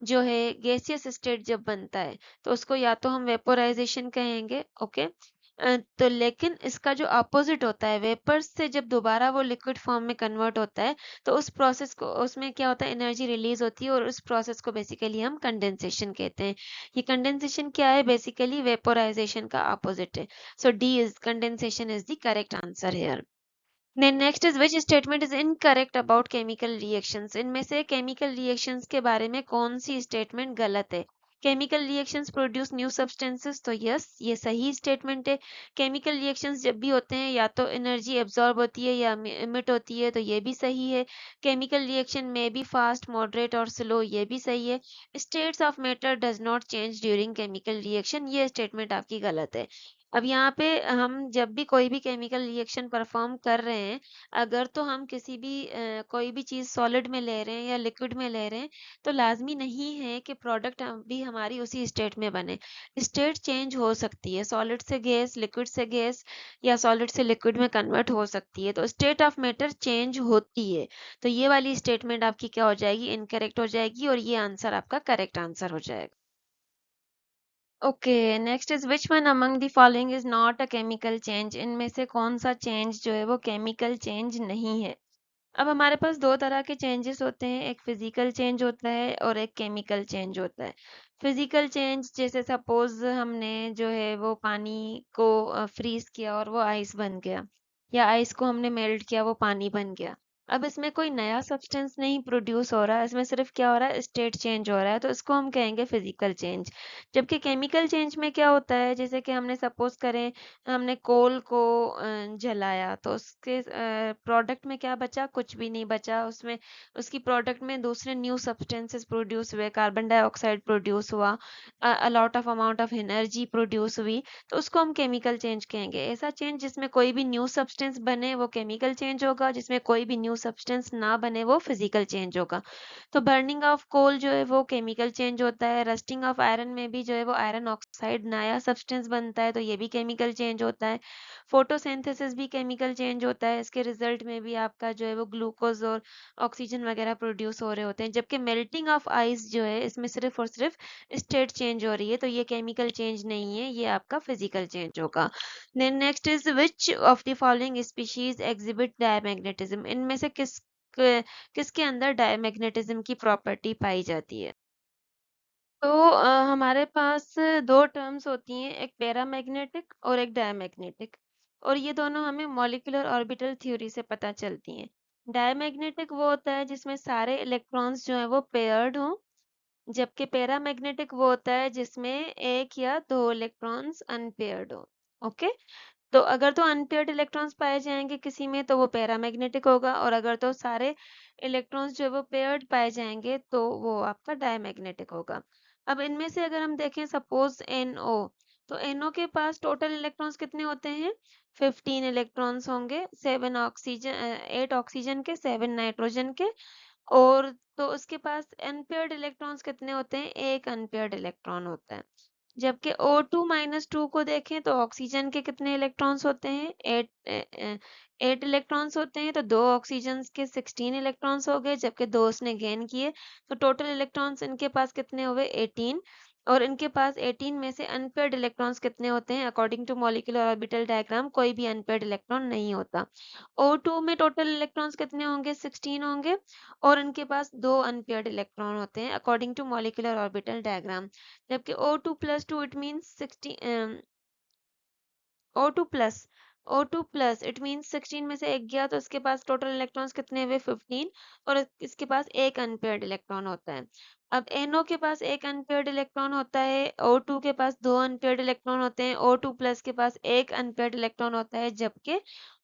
जो है gaseous state जब बनता है तो उसको या तो हम वेपोराइजेशन कहेंगे, ओके, तो लेकिन इसका जो अपोजिट होता है, वेपर्स से जब दोबारा वो लिक्विड फॉर्म में कन्वर्ट होता है, तो उस प्रोसेस को, उसमें क्या होता है, एनर्जी रिलीज होती है और उस प्रोसेस को बेसिकली हम कंडेंसेशन कहते हैं। ये कंडेंसेशन क्या है? बेसिकली वेपोराइजेशन का अपोजिट है। So D is condensation is the correct answer here. Then next is which statement is incorrect about chemical reactions? इनमें से chemical reactions के बारे में कौन सी statement गलत है? Chemical reactions produce new substances, तो yes, ये सही statement है। Chemical reactions जब भी होते हैं या तो energy absorb होती है या emit होती है, तो ये भी सही है। Chemical reaction may be fast, moderate और slow, ये भी सही है। States of matter does not change during chemical reaction, ये statement आपकी गलत है। अब यहाँ पे हम जब भी कोई भी केमिकल रिएक्शन परफॉर्म कर रहे हैं, अगर तो हम किसी भी कोई भी चीज़ सॉलिड में ले रहे हैं या लिक्विड में ले रहे हैं, तो लाजमी नहीं है कि प्रोडक्ट भी हमारी उसी स्टेट में बने। स्टेट चेंज हो सकती है, सॉलिड से गैस, लिक्विड से गैस या सॉलिड से लिक्विड में कन्वर्ट हो सकती है, तो स्टेट ऑफ मैटर चेंज होती है। तो ये वाली स्टेटमेंट आपकी क्या हो जाएगी? इनकरेक्ट हो जाएगी और ये आंसर आपका करेक्ट आंसर हो जाएगा। Okay, next is which one among the following is not a chemical change? इनमें से कौन सा चेंज जो है वो केमिकल चेंज नहीं है? अब हमारे पास दो तरह के चेंजेस होते हैं, एक फिजिकल चेंज होता है और एक केमिकल चेंज होता है। फिजिकल चेंज जैसे सपोज हमने जो है वो पानी को फ्रीज किया और वो आइस बन गया, या आइस को हमने मेल्ट किया, वो पानी बन गया। अब इसमें कोई नया सब्सटेंस नहीं प्रोड्यूस हो रहा है, इसमें सिर्फ क्या हो रहा है, स्टेट चेंज हो रहा है, तो इसको हम कहेंगे फिजिकल चेंज। जबकि केमिकल चेंज में क्या होता है, जैसे कि हमने सपोज करें, हमने कोल को जलाया, तो उसके प्रोडक्ट में क्या बचा? कुछ भी नहीं बचा उसमें। उसकी प्रोडक्ट में दूसरे न्यू सब्सटेंसेस प्रोड्यूस हुए, कार्बन डाइऑक्साइड प्रोड्यूस हुआ, a lot of amount of energy produce हुई, तो उसको हम केमिकल चेंज कहेंगे। ऐसा चेंज जिसमें कोई भी न्यू सब्सटेंस बने वो केमिकल चेंज होगा, जिसमें कोई भी न्यू सब्सटेंस ना बने वो फिजिकल चेंज होगा। तो बर्निंग ऑफ कोल जो है वो केमिकल चेंज होता है। रस्टिंग ऑफ आयरन में भी जो है वो आयरन ऑक्साइड नया सब्सटेंस बनता है, तो ये भी केमिकल चेंज होता है। फोटोसिंथेसिस भी केमिकल चेंज होता है, इसके रिजल्ट में भी आपका जो है वो ग्लूकोज और ऑक्सीजन वगैरह प्रोड्यूस हो रहे होते हैं। जबकि मेल्टिंग ऑफ आइस जो है, इसमें सिर्फ और सिर्फ स्टेट चेंज हो रही है, तो ये केमिकल चेंज नहीं है, ये आपका फिजिकल चेंज होगा। Then next is which of the following species exhibit diamagnetism? इनमें से किसके अंदर डायमैग्नेटिज्म की प्रॉपर्टी पाई जाती है? तो हमारे पास दो टर्म्स होती हैं, एक पैरामैग्नेटिक और एक डायमैग्नेटिक, और ये दोनों हमें मॉलिक्यूलर ऑर्बिटल थ्योरी से पता चलती हैं। डायमैग्नेटिक वो होता है जिसमें सारे इलेक्ट्रॉन्स जो हैं वो पेयर्ड हों, जबकि पैरामैग्नेटिक वो होता है जिसमें एक या दो इलेक्ट्रॉन्स अनपेयर्ड हो। ओके, तो अगर तो अनपेयर्ड इलेक्ट्रॉन्स पाए जाएंगे किसी में तो वो पैरामैग्नेटिक होगा, और अगर तो सारे इलेक्ट्रॉन्स जो है वो पेयर्ड पाए जाएंगे तो वो आपका डायमैग्नेटिक होगा। अब इनमें से अगर हम देखें सपोज NO, तो NO के पास टोटल इलेक्ट्रॉन्स कितने होते हैं? 15 इलेक्ट्रॉन्स होंगे, 8 ऑक्सीजन के, 7 नाइट्रोजन के, और तो उसके पास अनपेयर्ड इलेक्ट्रॉन्स कितने होते हैं? एक अनपेयर्ड इलेक्ट्रॉन होता है। जबकि O2-2 को देखें तो ऑक्सीजन के कितने इलेक्ट्रॉन्स होते हैं? 8 इलेक्ट्रॉन्स होते हैं, तो दो ऑक्सीजन के 16 इलेक्ट्रॉन्स हो गए, जबकि दो उसने गेन किए, तो टोटल इलेक्ट्रॉन्स इनके पास कितने हुए? 18। और इनके पास 18 में से अनपेयर्ड इलेक्ट्रॉन्स कितने होते हैं? According to molecular orbital diagram कोई भी अनपेयर्ड इलेक्ट्रॉन नहीं होता। O2 में टोटल इलेक्ट्रॉन्स कितने होंगे? 16 होंगे, और इनके पास दो अनपेयर्ड इलेक्ट्रॉन होते हैं according to molecular orbital diagram. जबकि O2+2 it means 16, O2 plus, O2 plus it means 16 में से एक गया, तो इसके पास टोटल इलेक्ट्रॉन्स कितने हुए? 15, और इसके पास एक अनपेयर्ड इलेक्ट्रॉन होता है। अब NO के पास एक अनपेयर्ड इलेक्ट्रॉन होता है, O2 के पास दो अनपेयर्ड इलेक्ट्रॉन होते हैं, O2 प्लस के पास एक अनपेयर्ड इलेक्ट्रॉन होता है, जबकि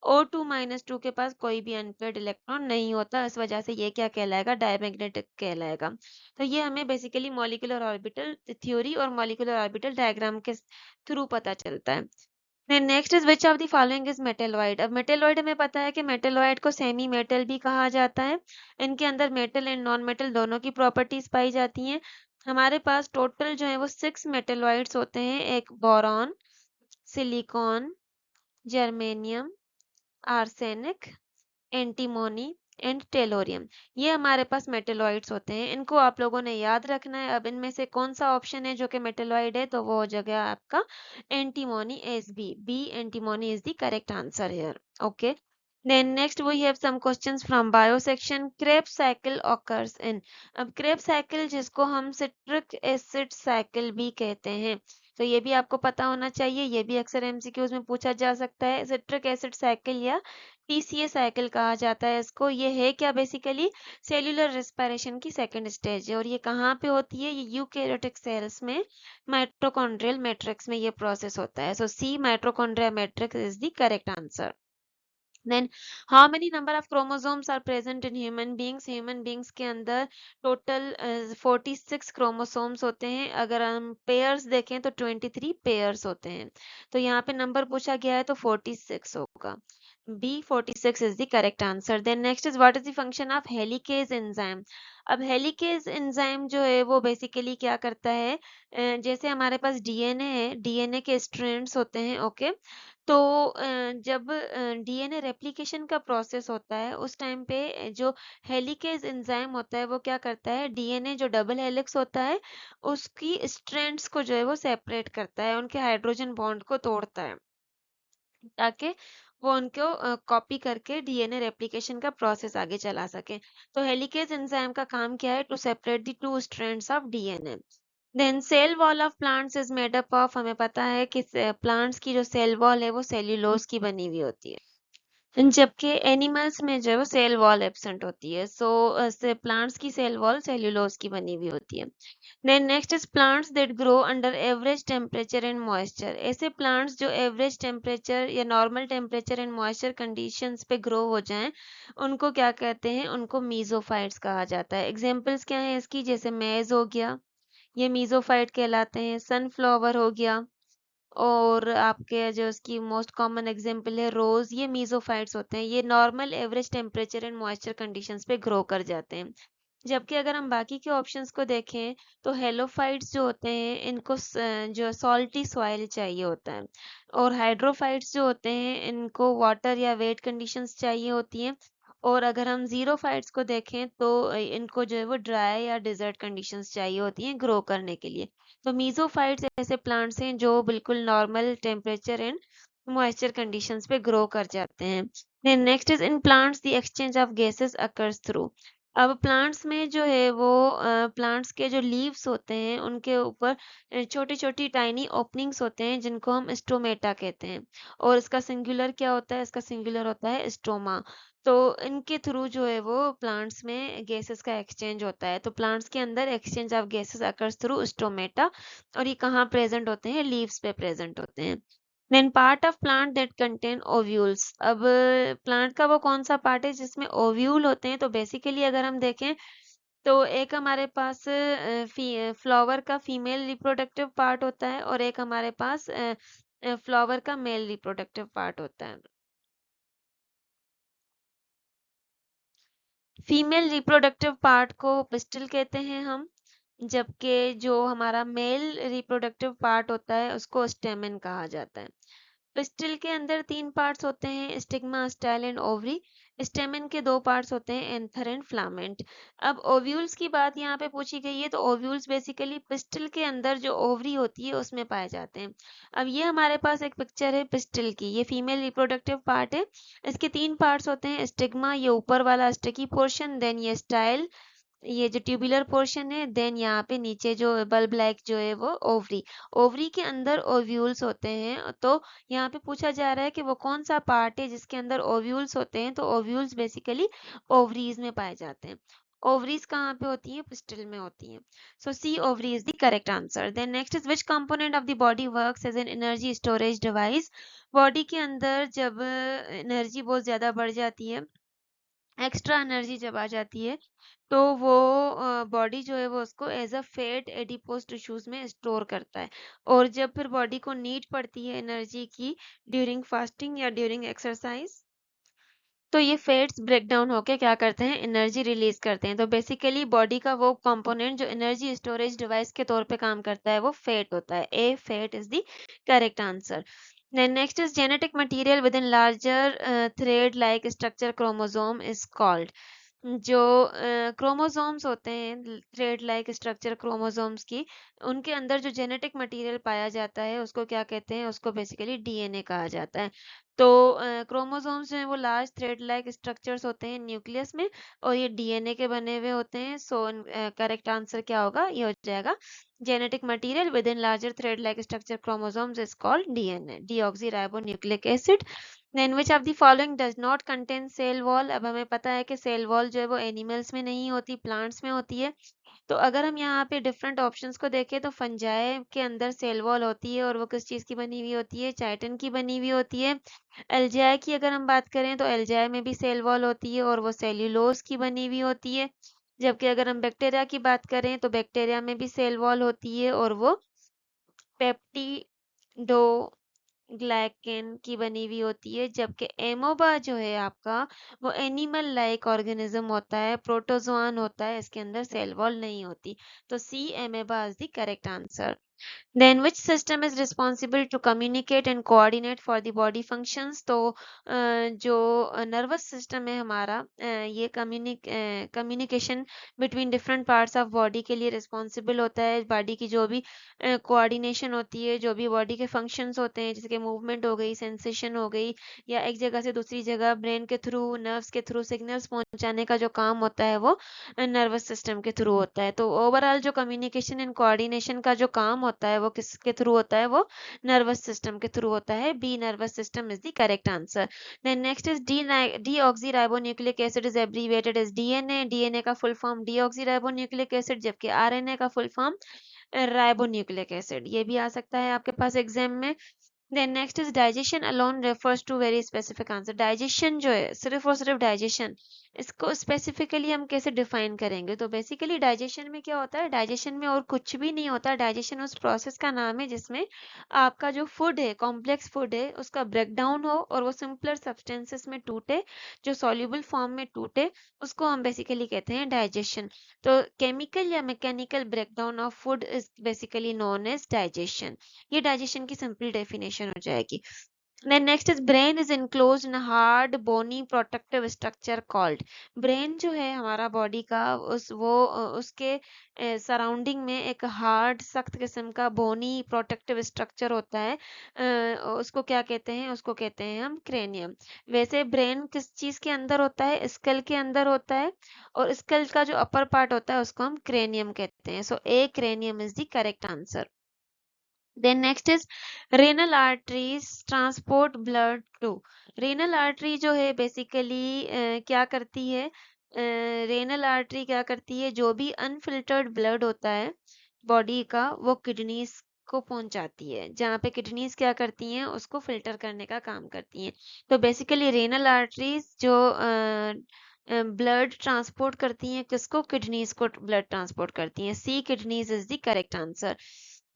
O2-2 के पास कोई भी अनपेयर्ड इलेक्ट्रॉन नहीं होता। इस वजह से ये क्या कहलाएगा? डायमैग्नेटिक कहलाएगा। तो ये हमें बेसिकली मॉलिक्यूलर ऑर्बिटल थ्योरी और मॉलिक्यूलर ऑर्बिटल डायग्राम के थ्रू पता चलता है। Then next is which of the following is metalloid? अब मेटेलॉइड हमें पता है कि मेटेलॉइड को सेमी मेटल भी कहा जाता है। इनके अंदर मेटल एंड नॉन मेटल दोनों की प्रॉपर्टीज पाई जाती हैं। हमारे पास टोटल जो है वो 6 मेटेलॉइड्स होते हैं, एक boron, silicon, germanium, arsenic, antimony and tellurium. ये हमारे पास मेटेलॉइड्स होते हैं, इनको आप लोगों ने याद रखना है। अब इनमें से कौन सा ऑप्शन है जो कि मेटेलॉइड है, तो वो हो जाएगा आपका antimony S B antimony is the correct answer here. Okay, then next we have some questions from bio section. Krebs cycle occurs in, अब Krebs cycle जिसको हम citric acid cycle भी कहते हैं, तो ये भी आपको पता होना चाहिए, ये भी अक्सर एमसीक्यूज में पूछा जा सकता है। सिट्रिक एसिड साइकिल या टीसीए साइकिल कहा जाता है इसको। ये है क्या, बेसिकली सेल्यूलर रेस्पिरेशन की सेकंड स्टेज है, और ये कहाँ पे होती है, ये यूकैरियोटिक सेल्स में माइटोकॉन्ड्रियल मैट्रिक्स में ये प्रोसेस होता है। So C mitochondrial matrix is the correct answer. Then how many number of chromosomes are present in human beings? Human beings के अंदर टोटल 46 क्रोमोसोम्स होते हैं। अगर हम पेयर्स देखें तो 23 पेयर्स होते हैं, तो यहाँ पे नंबर पूछा गया है तो 46 होगा। B 46 is the correct answer. Then next is what is the function of helicase enzyme? अब हेलिकेज एंजाइम जो है वो बेसिकली क्या करता है, जैसे हमारे पास डीएनए है, डीएनए के स्ट्रैंड्स होते हैं, ओके। तो जब डीएनए रेप्लिकेशन का प्रोसेस होता है उस टाइम पे जो हेलिकेज एंजाइम होता है वो क्या करता है, डीएनए जो डबल हेलिक्स होता है उसकी स्ट्रैंड्स को जो है वो सेपरेट करता है, उनके हाइड्रोजन बॉन्ड को तोड़ता है, ताकि वो उनको कॉपी करके डीएनए रेप्लिकेशन का प्रोसेस आगे चला सके। तो हेलिकेज एंजाइम का काम क्या है, to separate the two strands of DNA. Then cell wall of plants is made up of, हमें पता है कि प्लांट्स की जो सेल वॉल है वो सेल्यूलोज की बनी हुई होती है, जबकि एनिमल्स में जो है वो सेल वॉल एब्सेंट होती है। सो प्लांट्स की सेल वॉल सेल्यूलोज की बनी हुई होती है। Then next is plants that grow under average temperature and moisture. ऐसे प्लांट्स जो एवरेज टेम्परेचर या normal temperature and moisture conditions पे ग्रो हो जाएं, उनको क्या कहते हैं, उनको मीजोफाइट्स कहा जाता है। एग्जांपल्स क्या है इसकी, जैसे मेज हो गया, ये मीजोफाइट कहलाते हैं। सनफ्लावर हो गया, और आपके जो इसकी मोस्ट कॉमन एग्जांपल है रोज, ये मीजोफाइट्स होते हैं। ये normal average temperature and moisture conditions पे ग्रो कर जाते हैं। जबकि अगर हम बाकी के ऑप्शंस को देखें तो हेलोफाइट्स जो होते हैं इनको जो सॉल्टी सॉइल चाहिए होता है, और हाइड्रोफाइट्स जो होते हैं इनको वाटर या वेट कंडीशंस चाहिए होती हैं, और अगर हम जीरोफाइट्स को देखें तो इनको जो है वो ड्राई या डिजर्ट कंडीशंस चाहिए होती हैं ग्रो करने के लिए। तो मीजोफाइट्स ऐसे प्लांट्स हैं जो बिल्कुल normal temperature and moisture conditions पे ग्रो कर जाते हैं। Then next is in plants the exchange of gases occurs through. अब प्लांट्स में जो है वो प्लांट्स के जो लीव्स होते हैं उनके ऊपर छोटी छोटी टाइनी ओपनिंग्स होते हैं जिनको हम स्टोमेटा कहते हैं, और इसका सिंगुलर क्या होता है, इसका सिंगुलर होता है स्टोमा। तो इनके थ्रू जो है वो प्लांट्स में गैसेस का एक्सचेंज होता है। तो प्लांट्स के अंदर exchange of gases occurs through stomata, और ये कहाँ प्रेजेंट होते हैं, लीव्स पे प्रेजेंट होते हैं। Then part of plant that contain ovules. अब प्लांट का वो कौन सा पार्ट है जिसमें ओव्यूल होते हैं, तो बेसिकली अगर हम देखें तो एक हमारे पास फ्लावर का फीमेल रिप्रोडक्टिव पार्ट होता है, और एक हमारे पास फ्लावर का मेल रिप्रोडक्टिव पार्ट होता है। फीमेल रिप्रोडक्टिव पार्ट को पिस्टल कहते हैं हम, जबकि जो हमारा मेल रिप्रोडक्टिव पार्ट होता है उसको स्टेमन कहा जाता है। पिस्टिल के अंदर 3 पार्ट्स होते हैं, स्टिग्मा, स्टाइल एंड ओवरी। स्टेमन के 2 पार्ट्स होते हैं, एंथर एंड फ्लामेंट। अब ओव्यूल्स की बात यहाँ पे पूछी गई है, तो ओव्यूल्स बेसिकली पिस्टिल के अंदर जो ओवरी होती है उसमें पाए जाते हैं। अब ये हमारे पास एक पिक्चर है पिस्टिल की, ये फीमेल रिप्रोडक्टिव पार्ट है। इसके 3 पार्ट्स होते हैं, स्टिग्मा ये ऊपर वाला स्टिकी पोर्शन, देन ये स्टाइल ये जो ट्यूबुलर पोर्शन है, देन यहाँ पे नीचे जो बल्ब लाइक जो है वो ओवरी। ओवरी के अंदर ओव्यूल्स होते हैं, तो यहाँ पे पूछा जा रहा है कि वो कौन सा पार्ट है जिसके अंदर ओव्यूल्स होते हैं, तो ओव्यूल्स बेसिकली ओवरीज में पाए जाते हैं। ओवरीज कहाँ पे होती हैं, पिस्टल में होती हैं। So C ovary is the correct answer. Then next is which component of the body works as an energy storage device. Body के अंदर जब एनर्जी बहुत ज्यादा बढ़ जाती है, एक्स्ट्रा एनर्जी जब आ जाती है, तो वो बॉडी जो है वो उसको as a fat adipose tissues में स्टोर करता है, और जब फिर बॉडी को नीड पड़ती है एनर्जी की ड्यूरिंग फास्टिंग या ड्यूरिंग एक्सरसाइज, तो ये फैट्स ब्रेक डाउन होके क्या करते हैं, एनर्जी रिलीज करते हैं। तो बेसिकली बॉडी का वो कंपोनेंट जो एनर्जी स्टोरेज डिवाइस के तौर पे काम करता है वो फैट होता है। A fat is the correct answer. Then next is genetic material within larger thread-like structure chromosome is called. जो क्रोमोसोम्स होते हैं थ्रेड लाइक स्ट्रक्चर क्रोमोसोम्स की, उनके अंदर जो जेनेटिक मटेरियल पाया जाता है उसको क्या कहते हैं? उसको बेसिकली डीएनए कहा जाता है। तो क्रोमोसोम्स जो हैं वो लार्ज थ्रेड लाइक स्ट्रक्चर्स होते हैं न्यूक्लियस में, और ये डीएनए के बने हुए होते हैं। सो करेक्ट आंसर क्या होगा? ये हो जाएगा genetic material within larger thread-like structure chromosomes is called DNA, deoxyribonucleic acid. Then which of the following does not contain cell wall? अब हमें पता है कि सेल वॉल जो है वो एनिमल्स में नहीं होती, प्लांट्स में होती है। तो अगर हम यहाँ पे डिफरेंट ऑप्शंस को देखें तो फंजाई के अंदर सेल वॉल होती है, और वो किस चीज़ की बनी हुई होती है? चाइटिन की बनी हुई होती है। एल्जाई की अगर हम बात करें तो एल्जाई में भी सेल वॉल होती है, और वो सेल्यूलोज की बनी हुई होती है। जबकि अगर हम बैक्टीरिया की बात करें तो बैक्टीरिया में भी सेल वॉल होती है, और वो पेप्टिडोग्लाइकन की बनी हुई होती है। जबकि एमोबा जो है आपका, वो एनिमल लाइक ऑर्गेनिज्म होता है, प्रोटोजोआन होता है, इसके अंदर सेल वॉल नहीं होती। तो C amoeba is the correct answer. Then which system is responsible to communicate and coordinate for the body functions? तो जो नर्वस सिस्टम है हमारा, ये communication between different parts of body के लिए रिस्पॉन्सिबल होता है। बॉडी की जो भी कोऑर्डिनेशन होती है, जो भी बॉडी के फंक्शंस होते हैं, जैसे कि मूवमेंट हो गई, सेंसेशन हो गई, या एक जगह से दूसरी जगह ब्रेन के थ्रू, नर्व्स के थ्रू सिग्नल्स पहुंचाने का जो काम होता है वो नर्वस सिस्टम के थ्रू होता है। तो ओवरऑल जो कम्युनिकेशन एंड कोऑर्डिनेशन का जो काम होता है वो किसके थ्रू होता है? वो नर्वस सिस्टम के थ्रू होता है। B nervous system is the correct answer. Then next is deoxyribonucleic acid is abbreviated as DNA. DNA का फुल फॉर्म डीऑक्सीराइबोन्यूक्लिक एसिड, जबकि आरएनए का फुल फॉर्म राइबोन्यूक्लिक एसिड। ये भी आ सकता है आपके पास एग्जाम में। Then next is digestion alone refers to very specific answer. Digestion जो है, सिर्फ और सिर्फ डाइजेशन, इसको स्पेसिफिकली हम कैसे डिफाइन करेंगे? तो बेसिकली डाइजेशन में क्या होता है? डाइजेशन में और कुछ भी नहीं होता। डाइजेशन उस प्रोसेस का नाम है जिसमें आपका जो फूड है, कॉम्प्लेक्स फूड है, उसका ब्रेकडाउन हो और वो सिंपलर सब्सटेंसेस में टूटे, जो सॉल्युबल फॉर्म में टूटे, उसको हम बेसिकली कहते हैं डाइजेशन। तो केमिकल या mechanical breakdown of food is basically known as digestion. ये डाइजेशन की सिंपल डेफिनेशन हो जाएगी। Then next is brain is enclosed in a hard bony protective structure called. brain जो है हमारा बॉडी का, उसके सराउंडिंग में एक हार्ड सख्त किस्म का बोनी प्रोटेक्टिव स्ट्रक्चर होता है। उसको क्या कहते हैं? उसको कहते हैं हम क्रेनियम। वैसे ब्रेन किस चीज के अंदर होता है? स्कल के अंदर होता है, और स्कल का जो अपर पार्ट होता है उसको हम क्रेनियम कहते हैं। So A cranium is the correct answer. Then next is renal arteries transport blood to. renal artery जो है बेसिकली क्या करती है? renal artery क्या करती है? जो भी अनफिल्टर्ड ब्लड होता है बॉडी का, वो किडनीज को पहुंचाती है। जहाँ पे किडनीज क्या करती हैं? उसको फिल्टर करने का काम करती हैं। तो बेसिकली रेनल आर्टरीज जो ब्लड ट्रांसपोर्ट करती हैं, किसको? किडनीज को ब्लड ट्रांसपोर्ट करती हैं। C kidneys is the correct answer.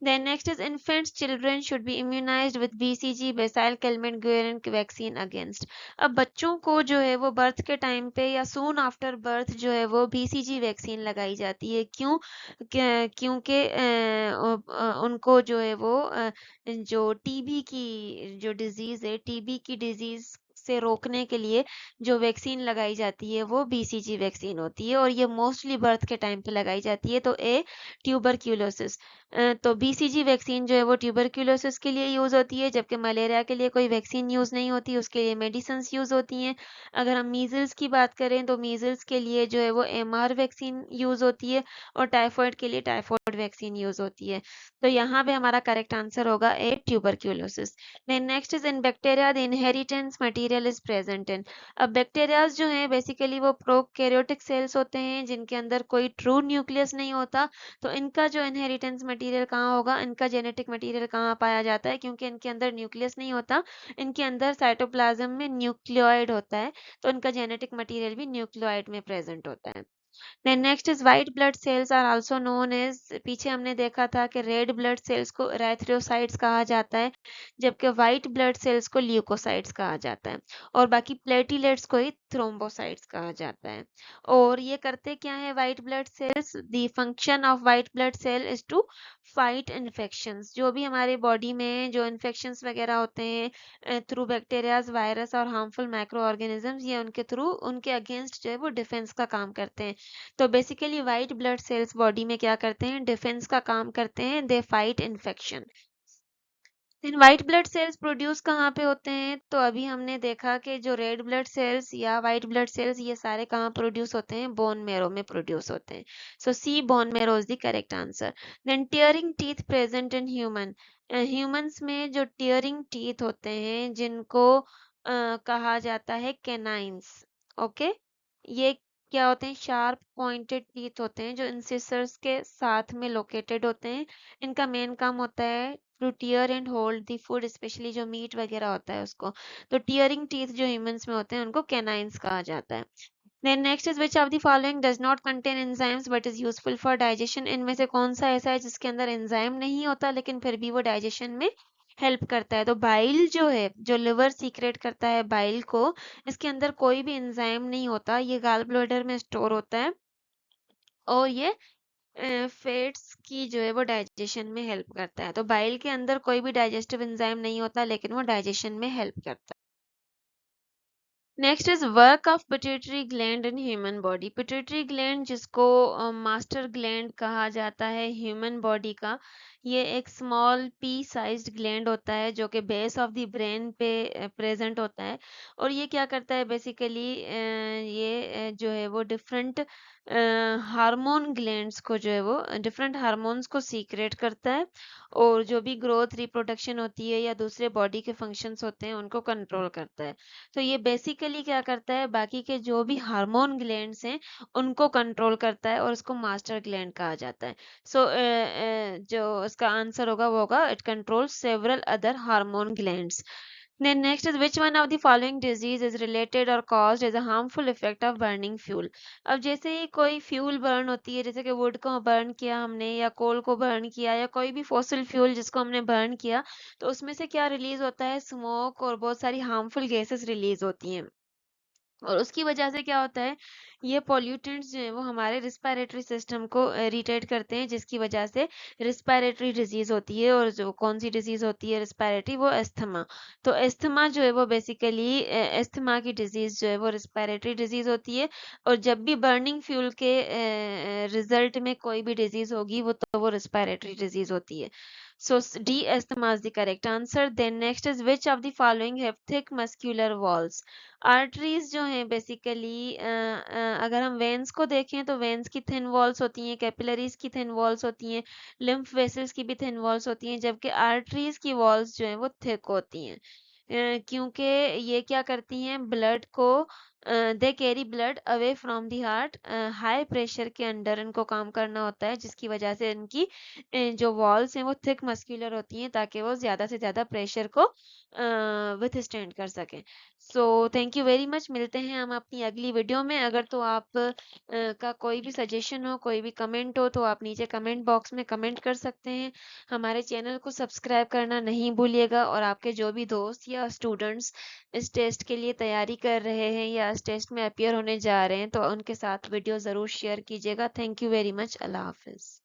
Then next is infants children should be immunized with BCG basal calmette guerin vaccine against. अब बच्चों को जो है वो बर्थ के टाइम पे या सून आफ्टर बर्थ जो है वो BCG वैक्सीन लगाई जाती है। क्यों? क्योंकि उनको जो है वो जो टीबी की जो डिजीज है, टीबी की डिजीज से रोकने के लिए जो वैक्सीन लगाई जाती है वो BCG वैक्सीन होती है, और ये मोस्टली बर्थ के टाइम पे लगाई जाती है। तो ए ट्यूबरक्यूलोसिस। तो BCG वैक्सीन जो है वो ट्यूबरक्यूलोसिस के लिए यूज़ होती है, जबकि मलेरिया के लिए कोई वैक्सीन यूज़ नहीं होती, उसके लिए मेडिसिन्स यूज़ होती हैं। अगर हम मीज़ल्स की बात करें तो मीज़ल्स के लिए जो है वो MR वैक्सीन यूज़ होती है, और टाइफॉइड के लिए टाइफॉइड वैक्सीन यूज़ होती है। तो यहाँ पे हमारा करेक्ट आंसर होगा A tuberculosis. Then next is in bacteria the inheritance material is present in. अब बैक्टीरियाज जो हैं बेसिकली वो प्रोकैरियोटिक सेल्स होते हैं जिनके अंदर कोई ट्रू न्यूक्लियस नहीं होता। तो इनका जो इनहेरिटेंस मटेरियल कहाँ होगा? इनका जेनेटिक मटेरियल कहाँ पाया जाता है? क्योंकि इनके अंदर न्यूक्लियस नहीं होता, इनके अंदर साइटोप्लाज्म में न्यूक्लियोइड होता है, तो इनका जेनेटिक मटेरियल भी न्यूक्लियोइड में प्रेजेंट होता है। Then next is white blood cells are also known as. पीछे हमने देखा था कि रेड ब्लड सेल्स को एरेथ्रोसाइट्स कहा जाता है, जबकि व्हाइट ब्लड सेल्स को ल्यूकोसाइट्स कहा जाता है, और बाकी प्लेटिलेट्स को ही थ्रोम्बोसाइट्स कहा जाता है। और ये करते क्या है white blood cells? The function of white blood cell is to fight infections, जो भी हमारे बॉडी में जो इन्फेक्शंस वगैरह होते हैं थ्रू बैक्टीरियाज, वायरस और हार्मफुल माइक्रो ऑर्गेनिजम्स, ये उनके थ्रू उनके अगेंस्ट जो है वो डिफेंस का काम करते हैं। तो basically white blood cells body में क्या करते हैं, डिफेंस का काम करते हैं, they fight infection. Then white blood cells produce कहाँ पे होते हैं, तो अभी हमने देखा कि जो रेड ब्लड सेल्स या व्हाइट ब्लड सेल्स ये सारे कहाँ प्रोड्यूस होते हैं, बोन मैरो में प्रोड्यूस होते हैं। So C bone marrow is the correct answer. Then tearing teeth present in human, humans में जो टीयरिंग टीथ होते हैं जिनको कहा जाता है कैनाइंस। ओके, ये क्या होते हैं, शार्प पॉइंटेड टीथ होते हैं जो इंसिसर्स के साथ में लोकेटेड होते हैं। इनका मेन काम होता है to tear and hold the food, specially जो मीट वगैरह होता है उसको। तो टीयरिंग टीथ जो ह्यूमंस में होते हैं उनको कैनाइंस कहा जाता है। Then next is which of the following does not contain enzymes but is useful for digestion, इनमें से कौन सा ऐसा है जिसके अंदर एंजाइम नहीं होता लेकिन फिर भी वो डाइजेशन में हेल्प करता है। तो बाइल जो है, जो लिवर सीक्रेट करता है बाइल को, इसके अंदर कोई भी एंजाइम नहीं होता, ये गाल ब्लैडर में स्टोर होता है और ये फैट्स की जो है वो डाइजेशन में हेल्प करता है। तो बाइल के अंदर कोई भी डाइजेस्टिव एंजाइम नहीं होता लेकिन वो डाइजेशन में हेल्प करता है। Next is work of pituitary gland in human body. Pituitary gland जिसको मास्टर ग्लैंड कहा जाता है ह्यूमन बॉडी का, ये एक स्मॉल पी साइज्ड ग्लैंड होता है जो कि बेस ऑफ द ब्रेन पे प्रेजेंट होता है। और ये क्या करता है बेसिकली, ये जो है वो डिफरेंट हार्मोन ग्लैंड्स को जो है वो डिफरेंट हार्मोन्स को सीक्रेट करता है और जो भी ग्रोथ रिप्रोडक्शन होती है या दूसरे बॉडी के फंक्शंस होते हैं उनको कंट्रोल करता है। तो ये बेसिकली क्या करता है, बाकी के जो भी हार्मोन ग्लैंड्स हैं उनको कंट्रोल करता है और उसको मास्टर ग्लैंड कहा जाता है। सो जो इसका आंसर होगा वो होगा it control several other hormone glands. Then next is which one of the following disease is related or caused as a harmful effect of burning fuel? अब जैसे ही कोई फ्यूल बर्न होती है, जैसे कि वुड को बर्न किया हमने या कोल को बर्न किया या कोई भी फॉसिल फ्यूल जिसको हमने बर्न किया, तो उसमें से क्या रिलीज होता है, स्मोक और बहुत सारी हार्मफुल गैसेस रिलीज होती हैं। और उसकी वजह से क्या होता है, ये पॉल्यूटेंट्स जो है वो हमारे रिस्पायरेटरी सिस्टम को इरिटेट करते हैं जिसकी वजह से रिस्पायरेटरी डिजीज होती है। और जो कौन सी डिजीज होती है रिस्पायरेटरी, वो एस्थमा। तो एस्थमा जो है वो बेसिकली एस्थमा की डिजीज जो है वो रिस्पायरेटरी डिजीज होती है। और जब भी बर्निंग फ्यूल के रिजल्ट में कोई भी डिजीज होगी वो रिस्पायरेटरी डिजीज होती है। So D asthma is the correct answer. Then next is which of the following have thick muscular walls? Arteries जो हैं बेसिकली, अगर हम वेन्स को देखें तो वेन्स की थिन वॉल्स होती हैं, कैपिलरीज की थिन वॉल्स होती हैं, लिम्फ वेसल्स की भी थिन वॉल्स होती हैं, जबकि आर्टरीज की वॉल्स जो हैं वो थिक होती हैं। क्योंकि ये क्या करती हैं, ब्लड को they carry blood away from the heart, high pressure के अंडर इनको काम करना होता है जिसकी वजह से इनकी जो वॉल्स हैं वो थिक मस्क्यूलर होती हैं ताकि वो ज़्यादा से ज़्यादा प्रेशर को विथस्टैंड कर सकें। So thank you very much, मिलते हैं हम अपनी अगली वीडियो में। अगर तो आप का कोई भी सजेशन हो, कोई भी कमेंट हो, तो आप नीचे कमेंट बॉक्स में कमेंट कर सकते हैं। हमारे चैनल को सब्सक्राइब करना नहीं भूलिएगा और आपके जो भी दोस्त या स्टूडेंट्स इस टेस्ट के लिए तैयारी कर रहे हैं या इस टेस्ट में अपियर होने जा रहे हैं तो उनके साथ वीडियो ज़रूर शेयर कीजिएगा। Thank you very much. अल्लाह हाफिज़।